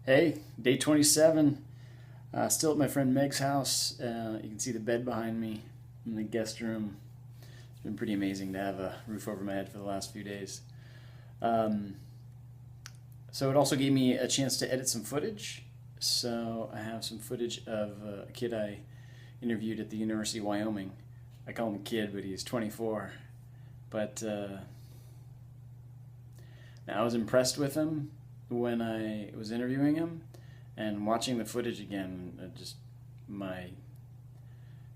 Hey, day 27. Still at my friend Meg's house. You can see the bed behind me in the guest room. It's been pretty amazing to have a roof over my head for the last few days. So it also gave me a chance to edit some footage. So I have some footage of a kid I interviewed at the University of Wyoming. I call him a kid, but he's 24. But I was impressed with him when I was interviewing him, and watching the footage again, just my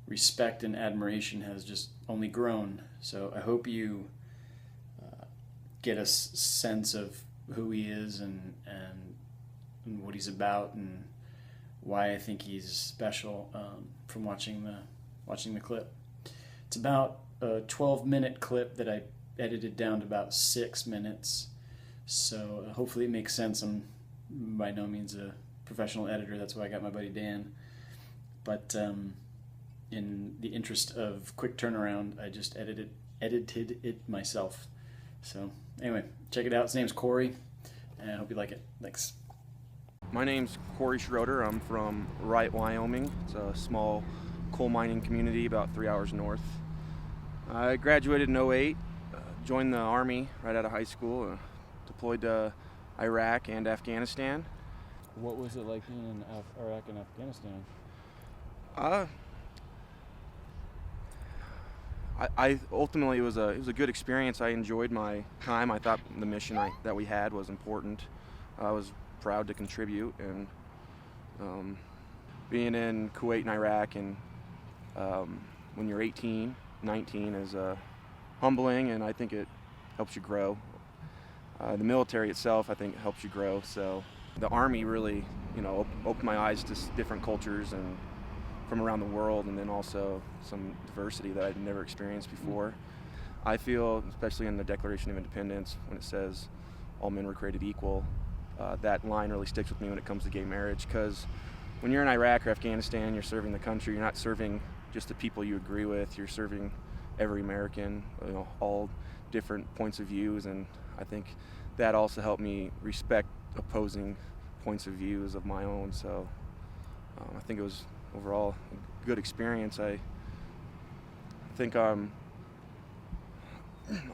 respect and admiration has just only grown. So I hope you get a sense of who he is and what he's about and why I think he's special from watching the clip. It's about a 12-minute clip that I edited down to about 6 minutes. So hopefully it makes sense. I'm by no means a professional editor. That's why I got my buddy Dan. But in the interest of quick turnaround, I just edited it myself. So anyway, check it out. His name's Corey, and I hope you like it. Thanks. My name's Corey Schroeder. I'm from Wright, Wyoming. It's a small coal mining community about 3 hours north. I graduated in '08, joined the Army right out of high school, deployed to Iraq and Afghanistan. What was it like being in Iraq and Afghanistan? I ultimately it was a good experience. I enjoyed my time. I thought the mission that we had was important. I was proud to contribute, and being in Kuwait and Iraq and when you're 18, 19 is humbling, and I think it helps you grow. The military itself, I think, helps you grow. So the Army really, opened my eyes to different cultures and from around the world, and then also some diversity that I'd never experienced before. I feel, especially in the Declaration of Independence, when it says all men were created equal, that line really sticks with me when it comes to gay marriage, because when you're in Iraq or Afghanistan, you're serving the country. You're not serving just the people you agree with. You're serving every American, all different points of views, and I think that also helped me respect opposing points of views of my own. So I think it was overall a good experience. I think a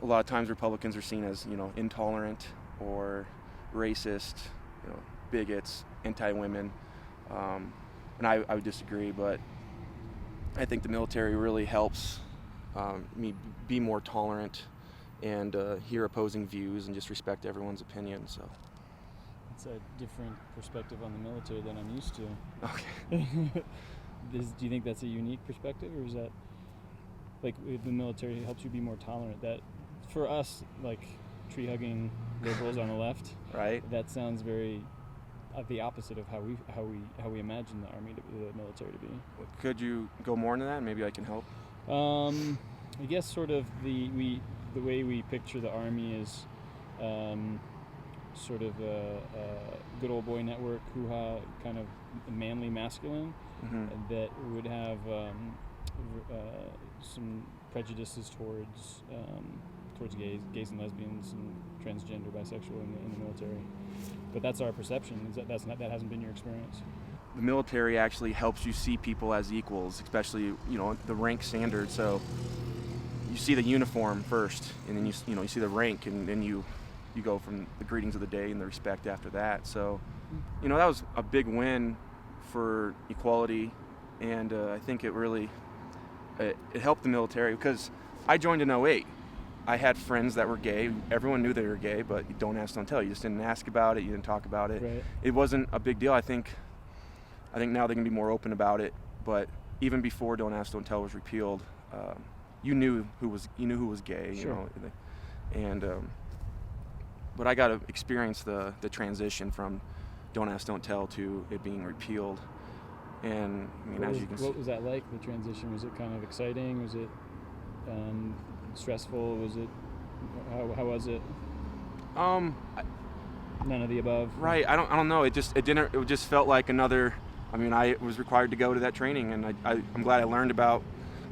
lot of times Republicans are seen as intolerant or racist, bigots, anti-women, and I would disagree. But I think the military really helps me be more tolerant and hear opposing views and just respect everyone's opinion. So It's a different perspective on the military than I'm used to. okay. Do you think that's a unique perspective, or is that like if the military helps you be more tolerant? That for us, like tree-hugging liberals on the left, Right. that sounds very the opposite of how we imagine the army, the military to be. Could you go more into that? Maybe I can help. I guess sort of the way we picture the army is sort of a good old boy network, hoo-ha, kind of manly masculine, Mm-hmm. that would have some prejudices towards gays and lesbians and transgender, bisexual in the military. But that's our perception. That hasn't been your experience. The military actually helps you see people as equals, especially the rank standard. So you see the uniform first, and then you see the rank, and then you go from the greetings of the day and the respect after that. So that was a big win for equality, and I think it really it helped the military, because I joined in '08. I had friends that were gay. Everyone knew they were gay, but you don't ask, don't tell. You just didn't ask about it. You didn't talk about it. Right. It wasn't a big deal. I think now they can be more open about it. But even before "Don't Ask, Don't Tell" was repealed, you knew who was gay. Sure. But I got to experience the transition from "Don't Ask, Don't Tell" to it being repealed. And what was that like? The transition, was it kind of exciting? Was it stressful? Was it how was it? None of the above. Right. I don't know. It just felt like another. I was required to go to that training, and I'm glad I learned about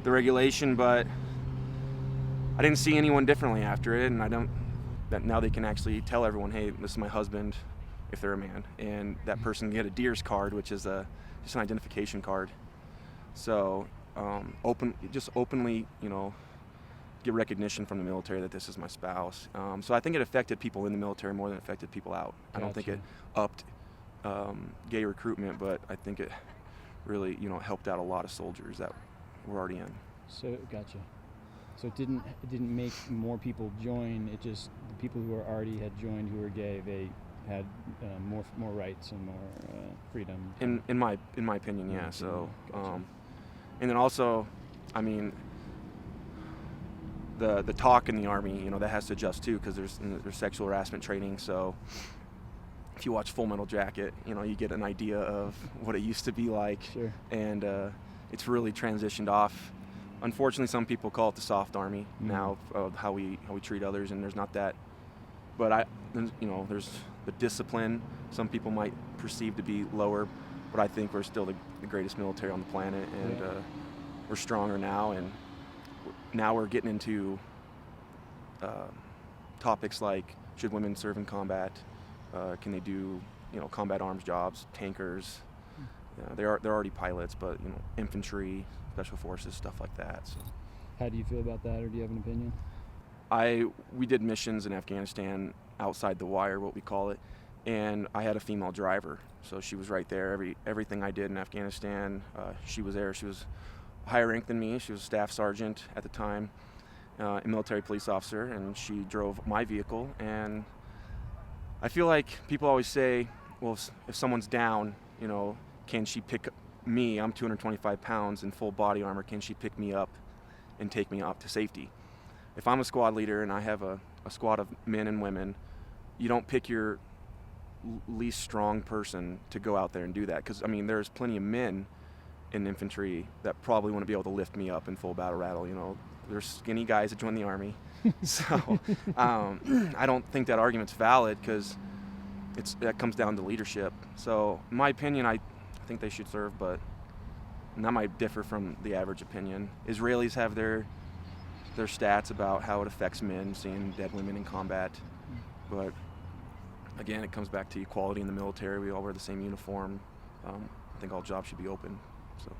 the regulation, but I didn't see anyone differently after it, and that now they can actually tell everyone, hey, this is my husband, if they're a man, and that person can get a deer's card, which is just an identification card. So openly, get recognition from the military that this is my spouse. So I think it affected people in the military more than it affected people out. I don't think it upped gay recruitment, but I think it really, helped out a lot of soldiers that were already in. So gotcha. So it didn't make more people join. It just the people who already had joined who were gay, they had more rights and more freedom. In my opinion, yeah. So, Gotcha. and then also, I mean, the talk in the Army, that has to adjust too, because there's sexual harassment training. So if you watch Full Metal Jacket, you get an idea of what it used to be like. Sure. And it's really transitioned off. Unfortunately, some people call it the soft Army now, of how we treat others, and there's not that. But there's the discipline. Some people might perceive to be lower, but I think we're still the greatest military on the planet, and we're stronger now. And now we're getting into topics like, should women serve in combat? Can they do combat arms jobs? Tankers. They're already pilots, but infantry, special forces, stuff like that. So, how do you feel about that, or do you have an opinion? We did missions in Afghanistan outside the wire, what we call it, and I had a female driver, so she was right there. Everything I did in Afghanistan, she was there. She was higher rank than me. She was a staff sergeant at the time, a military police officer, and she drove my vehicle. And I feel like people always say, well, if someone's down, can she pick me? I'm 225 pounds in full body armor. Can she pick me up and take me up to safety? If I'm a squad leader and I have a squad of men and women, you don't pick your least strong person to go out there and do that. Because, there's plenty of men in infantry that probably want to be able to lift me up in full battle rattle. There's skinny guys that join the Army. So I don't think that argument's valid, because that comes down to leadership. So in my opinion, I think they should serve, but that might differ from the average opinion. Israelis have their stats about how it affects men seeing dead women in combat, but again, it comes back to equality in the military. We all wear the same uniform. I think all jobs should be open. So.